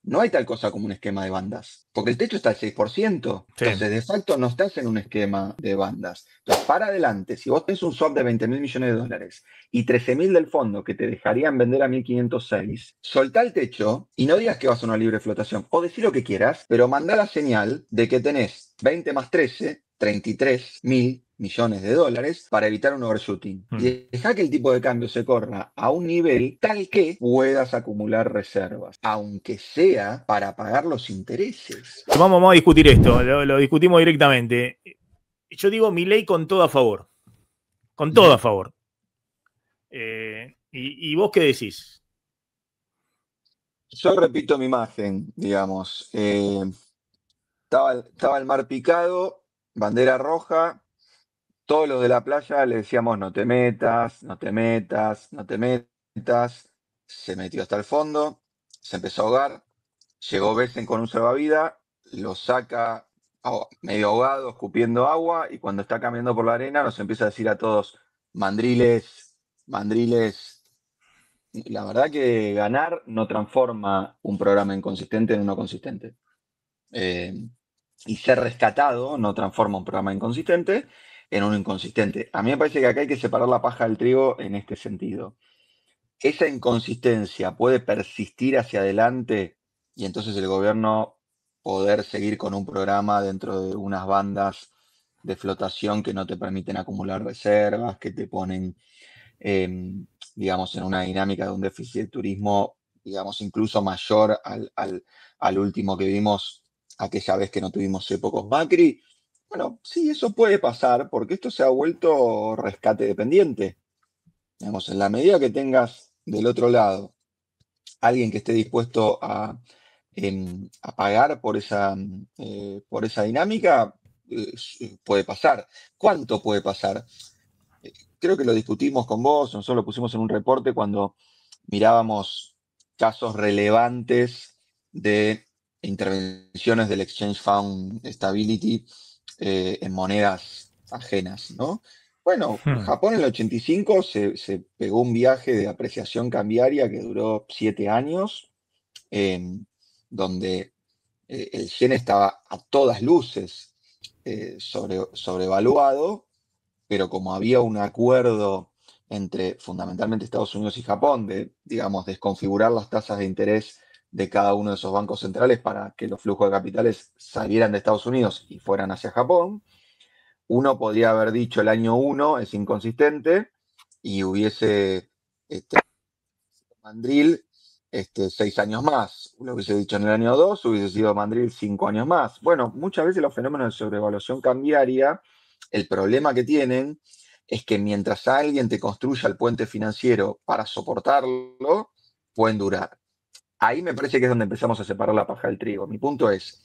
no hay tal cosa como un esquema de bandas, porque el techo está al 6%. Sí. Entonces, de facto, no estás en un esquema de bandas. Entonces, para adelante, si vos tenés un swap de 20.000 millones de dólares y 13.000 del fondo que te dejarían vender a 1.506, soltá el techo y no digas que vas a una libre flotación, o decí lo que quieras, pero mandá la señal de que tenés 20 más 13, 33.000 millones de dólares para evitar un overshooting. Mm. Y deja que el tipo de cambio se corra a un nivel tal que puedas acumular reservas, aunque sea para pagar los intereses. Vamos a discutir esto, lo discutimos directamente. Yo digo Milei con todo a favor. Con todo a Ujú. favor. ¿Y vos qué decís? Yo repito mi imagen, digamos. Estaba el mar picado, bandera roja. Todos los de la playa le decíamos no te metas, no te metas, no te metas. Se metió hasta el fondo, se empezó a ahogar. Llegó Besen con un salvavidas, lo saca medio ahogado, escupiendo agua, y cuando está caminando por la arena nos empieza a decir a todos, mandriles, mandriles. La verdad que ganar no transforma un programa inconsistente en uno consistente. Eh, y ser rescatado no transforma un programa inconsistente en uno inconsistente. A mí me parece que acá hay que separar la paja del trigo en este sentido. Esa inconsistencia puede persistir hacia adelante y entonces el gobierno poder seguir con un programa dentro de unas bandas de flotación que no te permiten acumular reservas, que te ponen, eh, digamos, en una dinámica de un déficit de turismo, digamos, incluso mayor al último que vimos aquella vez que no tuvimos épocos Macri. Bueno, sí, eso puede pasar porque esto se ha vuelto rescate dependiente. Digamos, en la medida que tengas del otro lado alguien que esté dispuesto a pagar por esa dinámica, puede pasar. ¿Cuánto puede pasar? Creo que lo discutimos con vos, nosotros lo pusimos en un reporte cuando mirábamos casos relevantes de intervenciones del Exchange Fund Stability en monedas ajenas, ¿no? Bueno, Hmm. Japón en el 85 se pegó un viaje de apreciación cambiaria que duró 7 años, eh, donde el yen estaba a todas luces sobrevaluado, pero como había un acuerdo entre fundamentalmente Estados Unidos y Japón de, digamos, desconfigurar las tasas de interés de cada uno de esos bancos centrales para que los flujos de capitales salieran de Estados Unidos y fueran hacia Japón, uno podría haber dicho el año 1 es inconsistente y hubiese mandril 6 años más. Lo hubiese dicho en el año 2 hubiese sido mandril 5 años más. Bueno, muchas veces los fenómenos de sobrevaluación cambiaria, el problema que tienen es que mientras alguien te construya el puente financiero para soportarlo, pueden durar. Ahí me parece que es donde empezamos a separar la paja del trigo. Mi punto es,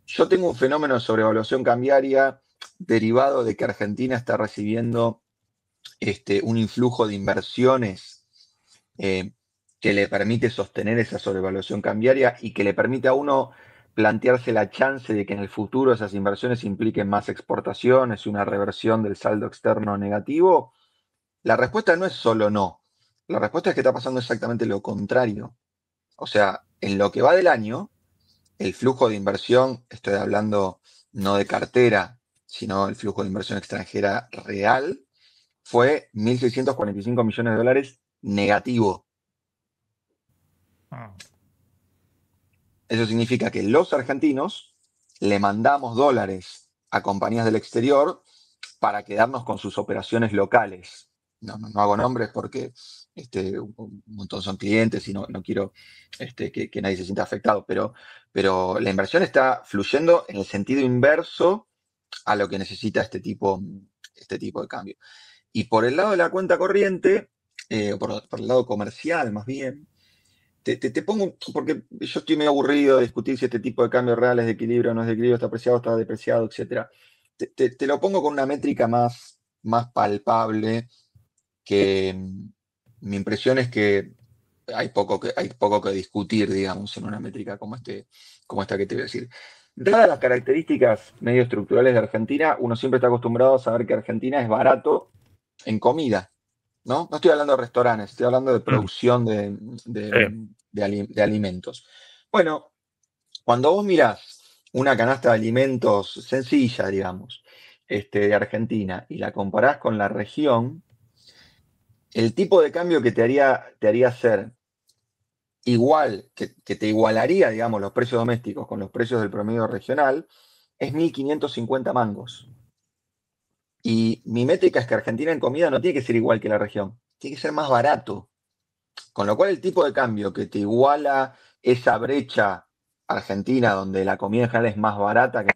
yo tengo un fenómeno de sobrevaluación cambiaria derivado de que Argentina está recibiendo un influjo de inversiones eh, que le permite sostener esa sobrevaluación cambiaria y que le permite a uno plantearse la chance de que en el futuro esas inversiones impliquen más exportaciones y una reversión del saldo externo negativo, la respuesta no es solo no. La respuesta es que está pasando exactamente lo contrario. O sea, en lo que va del año, el flujo de inversión, estoy hablando no de cartera, sino el flujo de inversión extranjera real, fue 1.645 millones de dólares negativo. Ah. Eso significa que los argentinos le mandamos dólares a compañías del exterior para quedarnos con sus operaciones locales. No hago nombres porque un montón son clientes y no quiero que nadie se sienta afectado, pero la inversión está fluyendo en el sentido inverso a lo que necesita este tipo de cambio. Y por el lado de la cuenta corriente, por el lado comercial más bien, te pongo, porque yo estoy medio aburrido de discutir si este tipo de cambio real es de equilibrio o no es de equilibrio, está apreciado, está depreciado, etcétera. Te lo pongo con una métrica más palpable que mi impresión es que hay poco que discutir, digamos, en una métrica como esta que te voy a decir. Dadas las características medio estructurales de Argentina, uno siempre está acostumbrado a saber que Argentina es barato en comida, ¿no? No estoy hablando de restaurantes, estoy hablando de Mm. producción de, de- Sí. de alimentos. Bueno, Cuando vos mirás una canasta de alimentos sencilla, digamos, de Argentina, y la comparás con la región, el tipo de cambio que te haría ser igual, que te igualaría, digamos, los precios domésticos con los precios del promedio regional, es 1.550 mangos. Y mi métrica es que Argentina en comida no tiene que ser igual que la región, tiene que ser más barato. Con lo cual el tipo de cambio que te iguala esa brecha argentina donde la comida en general es más barata, que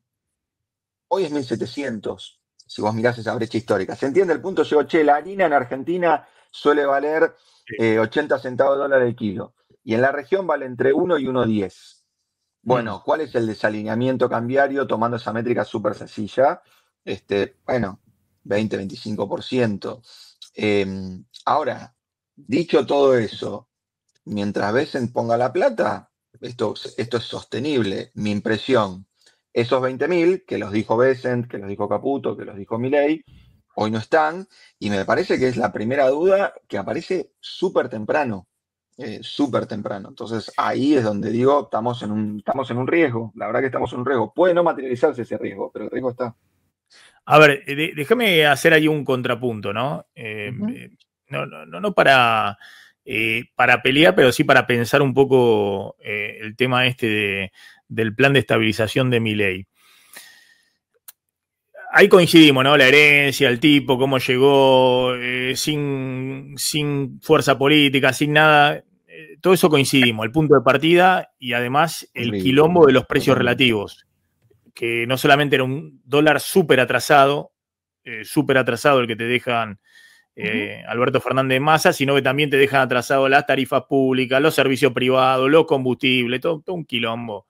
hoy es 1.700, si vos mirás esa brecha histórica. ¿Se entiende el punto? Yo digo, che, la harina en Argentina suele valer 80 centavos de dólar el kilo. Y en la región vale entre 1 y 1,10. Bueno, ¿cuál es el desalineamiento cambiario tomando esa métrica súper sencilla? Bueno, 20-25%. Ahora, dicho todo eso, mientras Besen ponga la plata, esto es sostenible. Mi impresión, esos 20.000, que los dijo Besen, que los dijo Caputo, que los dijo Milei, hoy no están, y me parece que es la primera duda que aparece súper temprano. Súper temprano. Entonces ahí es donde digo, estamos en un riesgo. La verdad que estamos en un riesgo. Puede no materializarse ese riesgo, pero el riesgo está. A ver, déjame hacer ahí un contrapunto, ¿no? Ujú. No para pelear, pero sí para pensar un poco el tema del plan de estabilización de Milei. Ahí coincidimos, ¿no? La herencia, el tipo, cómo llegó, sin fuerza política, sin nada. Todo eso coincidimos, el punto de partida y además el quilombo de los precios Totalmente. relativos, que no solamente era un dólar súper atrasado el que te dejan Ujú. Alberto Fernández Massa, sino que también te dejan atrasado las tarifas públicas, los servicios privados, los combustibles, todo un quilombo.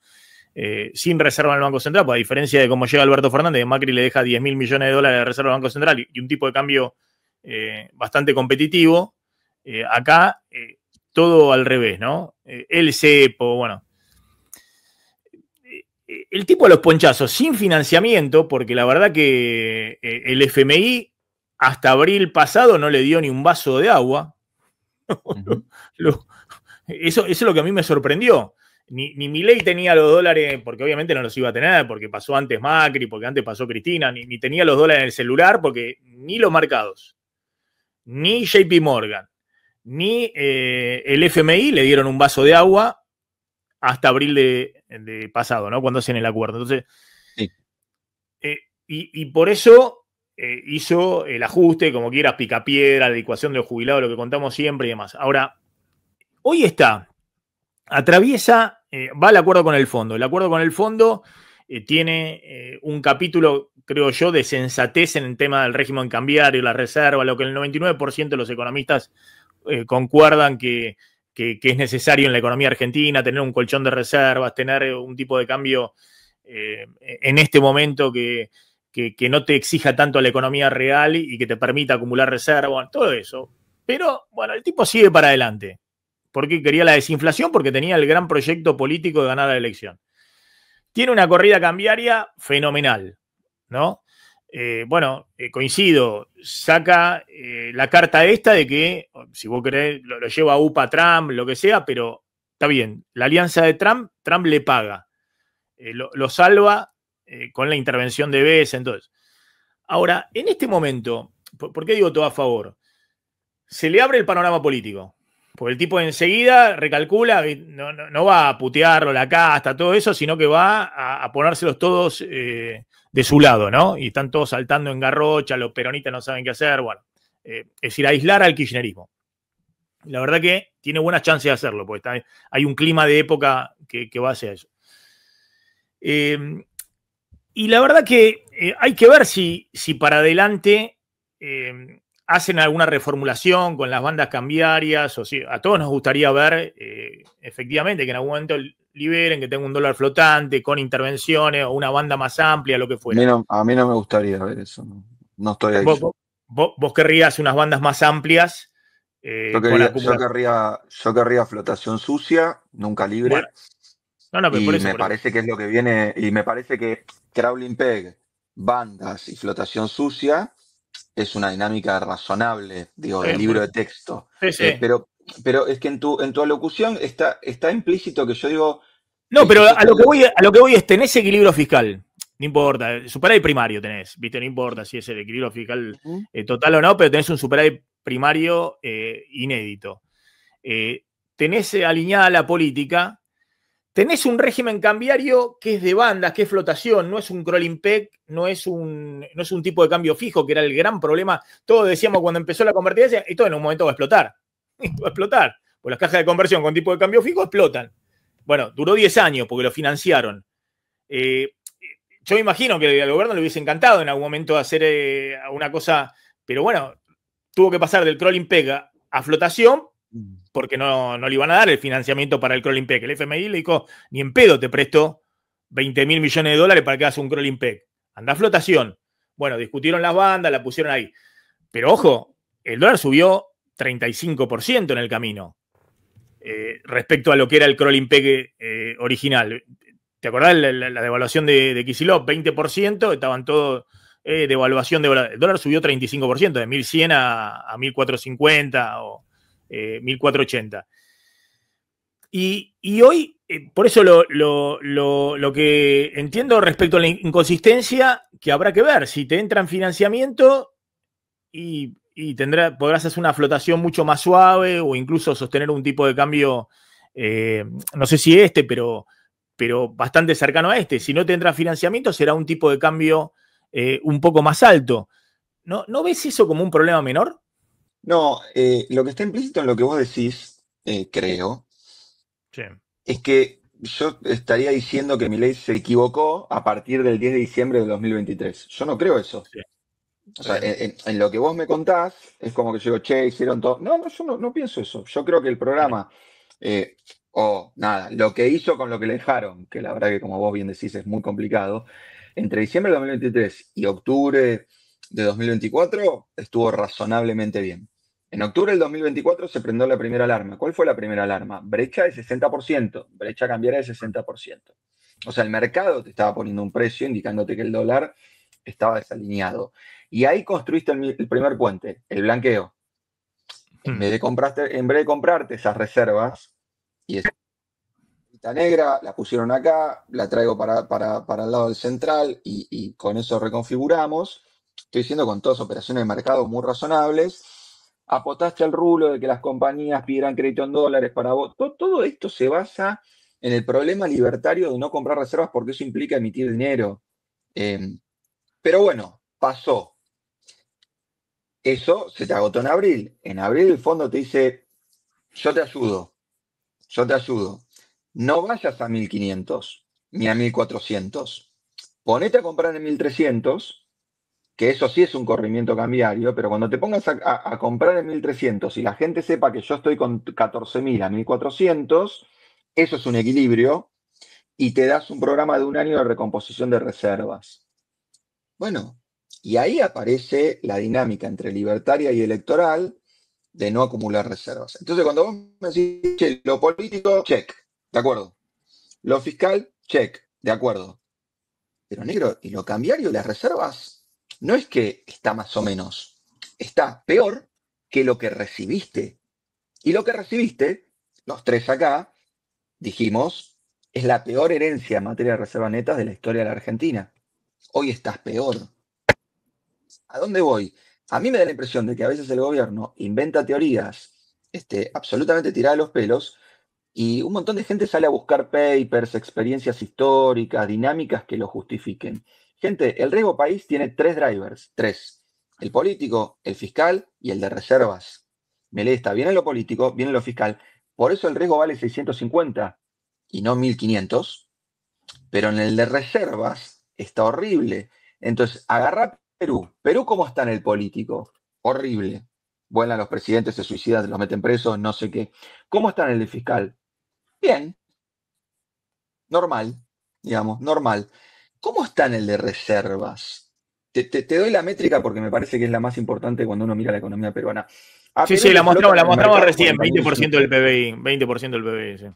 Sin reserva en el Banco Central, pues a diferencia de cómo llega Alberto Fernández, Macri le deja 10.000 millones de dólares de reserva al Banco Central y un tipo de cambio bastante competitivo, acá todo al revés, ¿no? El cepo, bueno. El tipo de los ponchazos sin financiamiento, porque la verdad que el FMI hasta abril pasado no le dio ni un vaso de agua. Ujú. Eso es lo que a mí me sorprendió. Ni Milei tenía los dólares, porque obviamente no los iba a tener, porque pasó antes Macri, porque antes pasó Cristina, ni tenía los dólares en el celular, porque ni los mercados, ni JP Morgan, ni el FMI le dieron un vaso de agua hasta abril de pasado, ¿no? Cuando hacen el acuerdo. Entonces, Sí. y por eso hizo el ajuste, como quieras, picapiedra, la adecuación de los jubilados, lo que contamos siempre y demás. Ahora, hoy atraviesa, va al acuerdo con el fondo. El acuerdo con el fondo tiene un capítulo, creo yo, de sensatez en el tema del régimen cambiario, la reserva, lo que el 99% de los economistas concuerdan que es necesario en la economía argentina, tener un colchón de reservas, tener un tipo de cambio en este momento que no te exija tanto a la economía real y que te permita acumular reservas, todo eso. Pero bueno, el tipo sigue para adelante. Porque quería la desinflación, porque tenía el gran proyecto político de ganar la elección. Tiene una corrida cambiaria fenomenal, ¿no? Coincido, saca la carta esta de que, si vos querés, lo lleva a UPA Trump, lo que sea, pero está bien, la alianza de Trump le paga, lo salva con la intervención de Bess, entonces. Ahora, en este momento, ¿por qué digo todo a favor? Se le abre el panorama político. Porque el tipo enseguida recalcula, no va a putearlo, la casta, todo eso, sino que va a ponérselos todos de su lado, ¿no? Y están todos saltando en garrocha, los peronistas no saben qué hacer, bueno. Es decir, aislar al kirchnerismo. La verdad que tiene buenas chances de hacerlo, porque hay un clima de época que va hacia eso. Y la verdad que hay que ver si para adelante hacen alguna reformulación con las bandas cambiarias, o si a todos nos gustaría ver efectivamente que en algún momento liberen, que tenga un dólar flotante, con intervenciones, o una banda más amplia, lo que fuera. A mí no me gustaría ver eso. No estoy ahí. Vos querrías unas bandas más amplias Yo con quería, yo acumulación. querría, yo querría flotación sucia, nunca Bueno, libre, no, pero por y eso, me por eso. parece que es lo que viene, y me parece que crawling peg, bandas y flotación sucia es una dinámica razonable, digo, de libro Por de eso. texto. Sí, sí. Pero es que en tu alocución está implícito que yo digo, No, pero Yo te digo, a lo que voy es, tenés equilibrio fiscal. No importa, superávit primario tenés, ¿viste? No importa si es el equilibrio fiscal ujú, total o no, pero tenés un superávit primario inédito. Tenés alineada la política, tenés un régimen cambiario que es de bandas, que es flotación, no es un crawling peg, no es un tipo de cambio fijo, que era el gran problema. Todos decíamos cuando empezó la convertibilidad, esto en un momento va a explotar. Va a explotar. Pues las cajas de conversión con tipo de cambio fijo explotan. Bueno, duró 10 años porque lo financiaron. Eh, yo me imagino que al gobierno le hubiese encantado en algún momento hacer una cosa, pero bueno, tuvo que pasar del crawling peg a flotación porque no le iban a dar el financiamiento para el crawling peg. El FMI le dijo, ni en pedo te presto 20.000 millones de dólares para que hagas un crawling peg. Anda a flotación. Bueno, discutieron las bandas, la pusieron ahí. Pero ojo, el dólar subió 35% en el camino respecto a lo que era el crawling peg original. ¿Te acordás la devaluación de Kicillof? 20%, estaban todos devaluación de dólar. El dólar subió 35%, de 1.100 a 1.450 o 1.480. Y hoy, por eso lo que entiendo respecto a la inconsistencia, que habrá que ver si te entra en financiamiento y podrás hacer una flotación mucho más suave o incluso sostener un tipo de cambio, no sé si pero bastante cercano a este. Si no te entra financiamiento, será un tipo de cambio un poco más alto. ¿No ves eso como un problema menor? no, lo que está implícito en lo que vos decís, creo, Sí, es que yo estaría diciendo que Milei se equivocó a partir del 10 de diciembre de 2023. Yo no creo eso. sí, O está sea, bien. en lo que vos me contás, es como que yo digo, che, hicieron todo. No, no, yo no pienso eso. Yo creo que el programa, eh, o nada, lo que hizo con lo que le dejaron, que la verdad que como vos bien decís es muy complicado, entre diciembre de 2023 y octubre de 2024 estuvo razonablemente bien. En octubre del 2024 se prendió la primera alarma. ¿Cuál fue la primera alarma? Brecha de 60%, brecha cambiaria de 60%. O sea, el mercado te estaba poniendo un precio indicándote que el dólar estaba desalineado. Y ahí construiste el primer puente, el blanqueo. En vez de comprarte esas reservas y esa bolita negra, la pusieron acá, la traigo para el lado del central y con eso reconfiguramos. Estoy diciendo con todas operaciones de mercado muy razonables. Apotaste al rulo de que las compañías pidieran crédito en dólares para vos. Todo esto se basa en el problema libertario de no comprar reservas porque eso implica emitir dinero. Eh, pero bueno, pasó. Eso se te agotó en abril. En abril el fondo te dice, yo te ayudo, yo te ayudo. No vayas a 1.500 ni a 1.400. Ponete a comprar en 1.300, que eso sí es un corrimiento cambiario, pero cuando te pongas a comprar en 1.300 y la gente sepa que yo estoy con 14.000 a 1.400, eso es un equilibrio y te das un programa de un año de recomposición de reservas. Bueno, y ahí aparece la dinámica entre libertaria y electoral de no acumular reservas. Entonces, cuando vos me decís, che, lo político, check, de acuerdo. Lo fiscal, check, de acuerdo. Pero negro, y lo cambiario, las reservas, no es que está más o menos, está peor que lo que recibiste. Y lo que recibiste, los tres acá, dijimos, es la peor herencia en materia de reservas netas de la historia de la Argentina. Hoy estás peor. ¿A dónde voy? A mí me da la impresión de que a veces el gobierno inventa teorías absolutamente tiradas de los pelos y un montón de gente sale a buscar papers, experiencias históricas, dinámicas que lo justifiquen. Gente, el riesgo país tiene tres drivers, tres. El político, el fiscal y el de reservas. Milei está bien en lo político, bien en lo fiscal. Por eso el riesgo vale 650 y no 1.500. Pero en el de reservas está horrible. Entonces, agarra Perú. Perú, ¿cómo está en el político? Horrible. Vuelan los presidentes, se suicidan, los meten presos, no sé qué. ¿Cómo está en el de fiscal? Bien, normal, digamos, normal. ¿Cómo está en el de reservas? Te doy la métrica porque me parece que es la más importante cuando uno mira la economía peruana. A Sí, Perú sí, le flotan la en el mostramos mercado recién, 40.000 20% millones. del PBI, 20% del PBI, sí.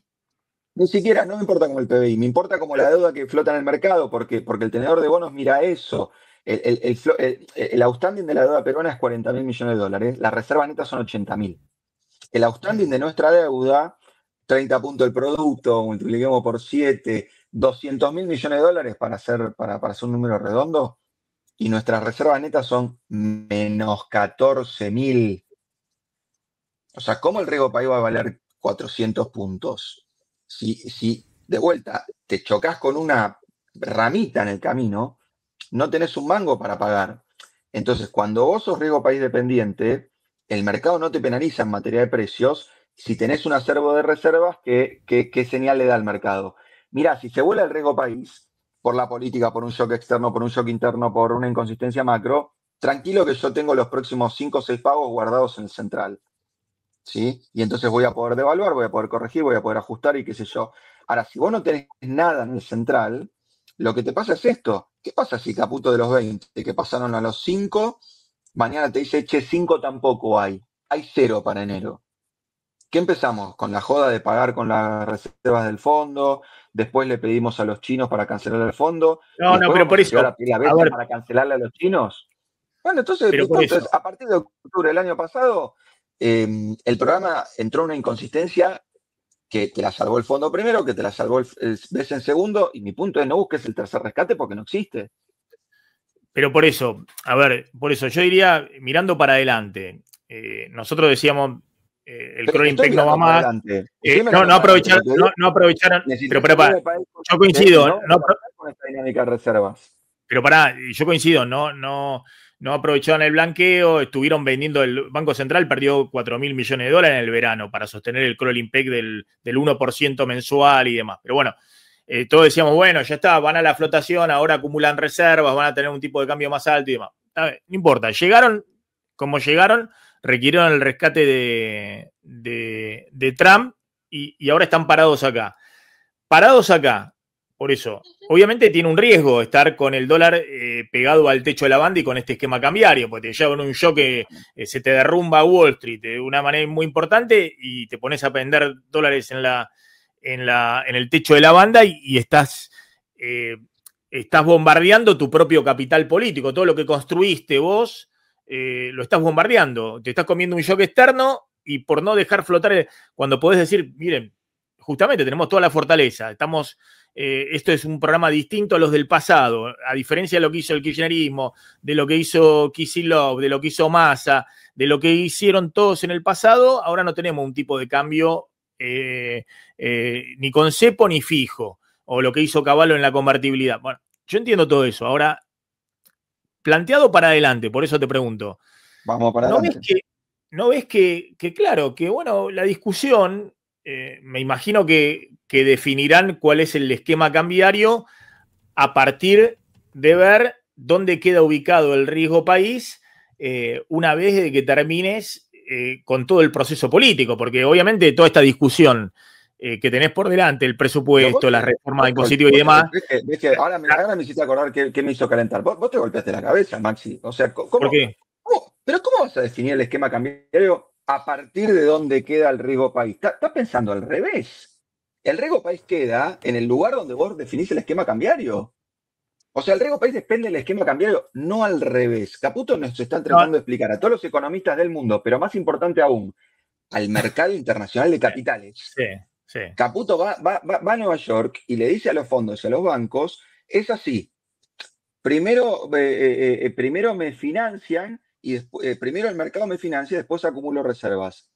Ni siquiera, no me importa como el PBI, me importa como la deuda que flota en el mercado, porque el tenedor de bonos mira eso. El outstanding de la deuda peruana es 40.000 millones de dólares, las reservas netas son 80.000. El outstanding de nuestra deuda 30 puntos el producto, multipliquemos por 7, 200 mil millones de dólares para hacer un número redondo, y nuestras reservas netas son menos 14 mil. O sea, ¿cómo el riesgo país va a valer 400 puntos? Si de vuelta te chocas con una ramita en el camino, no tenés un mango para pagar. Entonces, cuando vos sos riesgo país dependiente, el mercado no te penaliza en materia de precios si tenés un acervo de reservas. ¿Qué señal le da al mercado? Mirá, si se vuela el riesgo país por la política, por un shock externo, por un shock interno, por una inconsistencia macro, tranquilo que yo tengo los próximos 5 o 6 pagos guardados en el central. ¿Sí? Y entonces voy a poder devaluar, voy a poder corregir, voy a poder ajustar y qué sé yo. Ahora, si vos no tenés nada en el central, lo que te pasa es esto. ¿Qué pasa si Caputo de los 20 que pasaron a los 5, mañana te dice, che, 5 tampoco hay 0 para enero? ¿Qué empezamos? Con la joda de pagar con las reservas del fondo, después le pedimos a los chinos para cancelar el fondo, y No, no, después pero vamos por a llegar eso, a pedir a a Beta ver, para cancelarle a los chinos. Bueno, entonces pero mi por punto es, eso. a partir de octubre del año pasado, el programa entró en una inconsistencia que te la salvó el fondo primero, que te la salvó el BES en segundo, y mi punto es no busques el tercer rescate porque no existe. Pero por eso, a ver, por eso yo diría, mirando para adelante, nosotros decíamos, el crawling Estoy peg no va mirando para más. adelante, estoy No, mirando no para adelante. aprovechar, Lo que digo, no aprovecharon, pero necesitas para, un riesgo país yo consistente y coincido, no vamos no, a arrancar con esta dinámica de reservas. pero pará, yo coincido, no aprovecharon el blanqueo, estuvieron vendiendo, el Banco Central perdió 4.000 millones de dólares en el verano para sostener el crawling peg del 1% mensual y demás. Pero bueno, todos decíamos, bueno, ya está, van a la flotación, ahora acumulan reservas, van a tener un tipo de cambio más alto y demás. No importa, llegaron como llegaron, requirieron el rescate de Trump y ahora están parados acá. Parados acá, por eso, obviamente tiene un riesgo estar con el dólar pegado al techo de la banda y con este esquema cambiario, porque te lleva un shock que se te derrumba Wall Street de una manera muy importante y te pones a vender dólares en el techo de la banda y estás bombardeando tu propio capital político. Todo lo que construiste vos lo estás bombardeando. Te estás comiendo un shock externo y por no dejar flotar, cuando podés decir, miren, justamente tenemos toda la fortaleza, estamos, esto es un programa distinto a los del pasado, a diferencia de lo que hizo el kirchnerismo, de lo que hizo Kicillof, de lo que hizo Massa, de lo que hicieron todos en el pasado, ahora no tenemos un tipo de cambio ni con cepo ni fijo, o lo que hizo Cavallo en la convertibilidad. Bueno, yo entiendo todo eso. Ahora, planteado para adelante, por eso te pregunto, Vamos para ¿no ves adelante. claro, que bueno, la discusión, me imagino que definirán cuál es el esquema cambiario a partir de ver dónde queda ubicado el riesgo país una vez de que termines con todo el proceso político? Porque obviamente toda esta discusión que tenés por delante, el Pero presupuesto, la reforma impositiva y vos te demás. ves que ahora me hiciste acordar que me hizo calentar. Vos te golpeaste la cabeza, Maxi. O sea, ¿Por qué? pero ¿cómo vas a definir el esquema cambiario a partir de dónde queda el riesgo país? Estás pensando al revés. El riesgo país queda en el lugar donde vos definís el esquema cambiario. O sea, el riesgo país depende del esquema cambiario, no al revés. Caputo nos está No, tratando de explicar a todos los economistas del mundo, pero más importante aún, al mercado internacional de capitales. sí, sí. Caputo va a Nueva York y le dice a los fondos y a los bancos, es así, primero me financian y primero el mercado me financia y después acumulo reservas.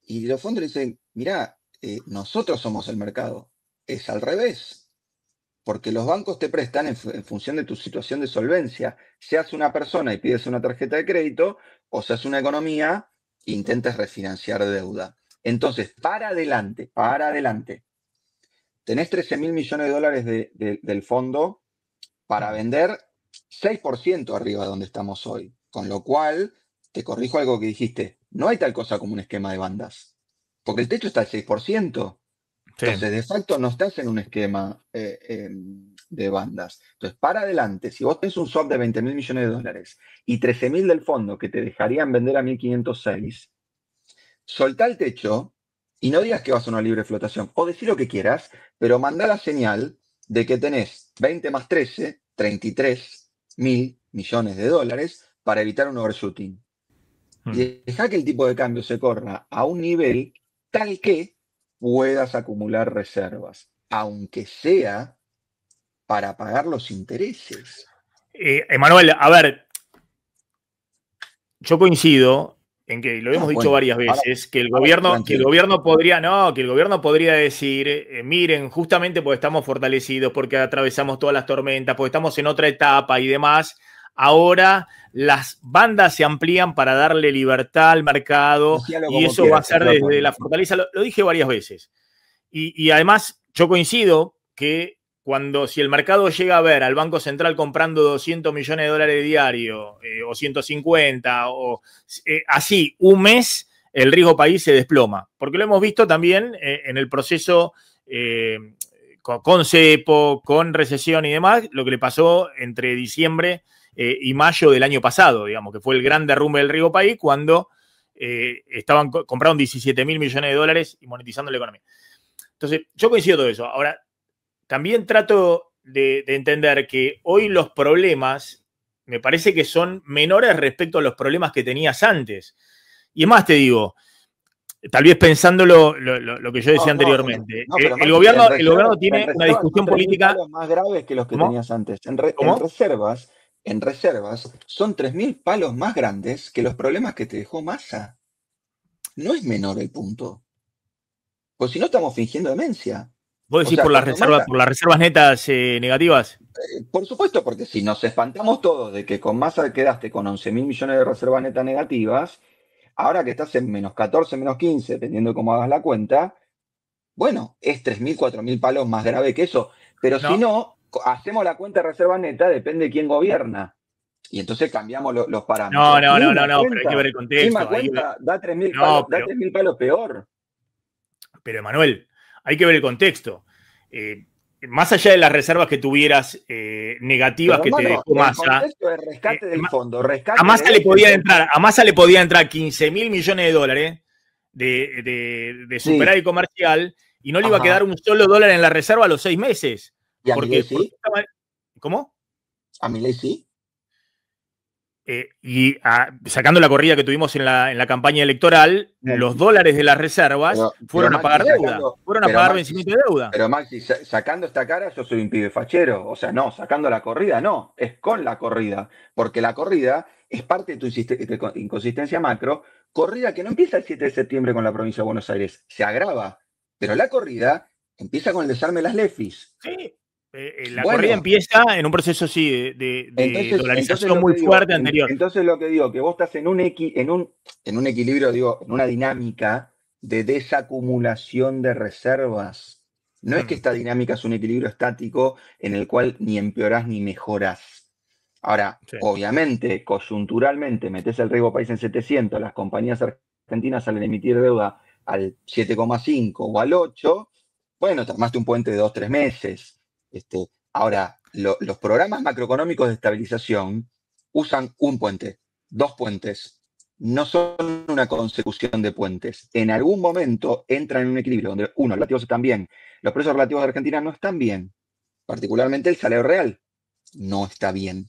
Y los fondos le dicen, mirá, nosotros somos el mercado, es al revés, porque los bancos te prestan en función de tu situación de solvencia, seas una persona y pides una tarjeta de crédito, o seas una economía e intentes refinanciar deuda. Entonces, para adelante, tenés 13 mil millones de dólares del fondo para vender 6% arriba de donde estamos hoy. Con lo cual, te corrijo algo que dijiste, no hay tal cosa como un esquema de bandas, porque el techo está al 6%. Sí. Entonces, de facto, no estás en un esquema de bandas. Entonces, para adelante, si vos tenés un swap de 20 mil millones de dólares y 13 mil del fondo que te dejarían vender a 1.506, soltá el techo y no digas que vas a una libre flotación. O decir lo que quieras, pero mandá la señal de que tenés 20 más 13, 33 mil millones de dólares para evitar un overshooting. Y deja que el tipo de cambio se corra a un nivel tal que puedas acumular reservas, aunque sea para pagar los intereses. Emanuel, a ver, yo coincido en que lo hemos dicho Bueno, varias ahora, veces, que el ahora gobierno, planteé. podría, no, que el gobierno podría decir, miren, justamente porque estamos fortalecidos, porque atravesamos todas las tormentas, porque estamos en otra etapa y demás, ahora las bandas se amplían para darle libertad al mercado Decíalo y como eso va a quieras, ser estoy de desde acuerdo. la fortaleza, lo dije varias veces. Y además, yo coincido que si el mercado llega a ver al Banco Central comprando 200 millones de dólares diario, o 150, o así, un mes, el riesgo país se desploma. Porque lo hemos visto también en el proceso con cepo, con recesión y demás, lo que le pasó entre diciembre y mayo del año pasado, digamos, que fue el gran derrumbe del riesgo país cuando compraron 17 mil millones de dólares y monetizando la economía. Entonces, yo coincido todo eso. Ahora, también trato de entender que hoy los problemas me parece que son menores respecto a los problemas que tenías antes. Y es más, te digo, tal vez pensando lo que yo decía anteriormente, No, pero el Maxi, gobierno, el gobierno en tiene una reservas son discusión 3.000 política. palos más graves que los que ¿Cómo? tenías antes. ¿Cómo? En reservas son 3.000 palos más grandes que los problemas que te dejó Massa. No es menor el punto. Pues si no estamos fingiendo demencia. ¿Vos O decís sea, cuando Massa, por las reservas netas negativas? por supuesto, porque si nos espantamos todos de que con Massa quedaste con 11.000 millones de reservas netas negativas, ahora que estás en menos 14, menos 15, dependiendo de cómo hagas la cuenta, bueno, es 3.000, 4.000 palos más grave que eso. Pero si No, no, hacemos la cuenta de reserva neta, depende de quién gobierna. Y entonces cambiamos los no, parámetros. no, no, no, no, pero hay que ver el Misma contexto. cuenta, da 3.000 palos, No, da 3.000 palos peor. pero Emanuel, hay que ver el contexto. Más allá de las reservas que tuvieras negativas Pero que te hermano, dejó el Massa, contexto es rescate del fondo, a rescate Massa de le ese podía fondo. entrar, a Massa le podía entrar 15 mil millones de dólares de Sí, superávit comercial y no le iba a quedar ajá. un solo dólar en la reserva a los 6 meses. ¿Y a Milei Porque sí? estaba. ¿Cómo? ¿A Milei sí? Sacando la corrida que tuvimos en la campaña electoral, No, los dólares de las reservas pero fueron a Maxi pagar deuda, sacando, fueron a pero pagar Maxi, vencimiento de deuda. pero Maxi, sacando esta cara, yo soy un pibe fachero. O sea, no, sacando la corrida, no, es con la corrida. Porque la corrida es parte de tu inconsistencia macro. Corrida que no empieza el 7 de septiembre con la provincia de Buenos Aires, se agrava. Pero la corrida empieza con el desarme de las LEFIs. Sí, la corrida Bueno, empieza en un proceso sí de entonces dolarización lo que muy digo, fuerte anterior. entonces lo que digo, que vos estás en un equilibrio, digo, en una dinámica de desacumulación de reservas. No es que Hmm, esta dinámica es un equilibrio estático en el cual ni empeorás ni mejorás. Ahora, sí. obviamente, coyunturalmente, metés el riesgo país en 700, las compañías argentinas salen a emitir deuda al 7,5 o al 8, bueno, te armaste un puente de 2, 3 meses. Ahora, los programas macroeconómicos de estabilización usan un puente, dos puentes, no son una consecución de puentes. En algún momento entran en un equilibrio donde, uno, los relativos están bien, los precios relativos de Argentina no están bien, particularmente el salario real no está bien.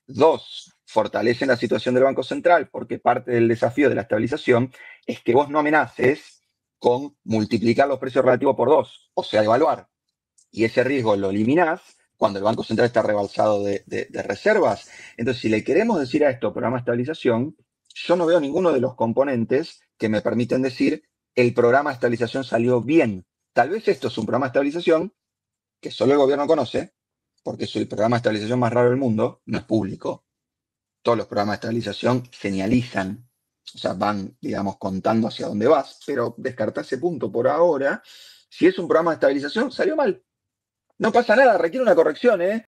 Dos, fortalecen la situación del Banco Central porque parte del desafío de la estabilización es que vos no amenaces con multiplicar los precios relativos por dos, o sea, evaluar. Y ese riesgo lo eliminás cuando el Banco Central está rebalsado de reservas. Entonces, si le queremos decir a esto programa de estabilización, yo no veo ninguno de los componentes que me permiten decir el programa de estabilización salió bien. Tal vez esto es un programa de estabilización que solo el gobierno conoce, porque es el programa de estabilización más raro del mundo, no es público. Todos los programas de estabilización señalizan, o sea, van, digamos, contando hacia dónde vas, pero descarta ese punto por ahora. Si es un programa de estabilización, salió mal. No pasa nada, requiere una corrección, ¿eh?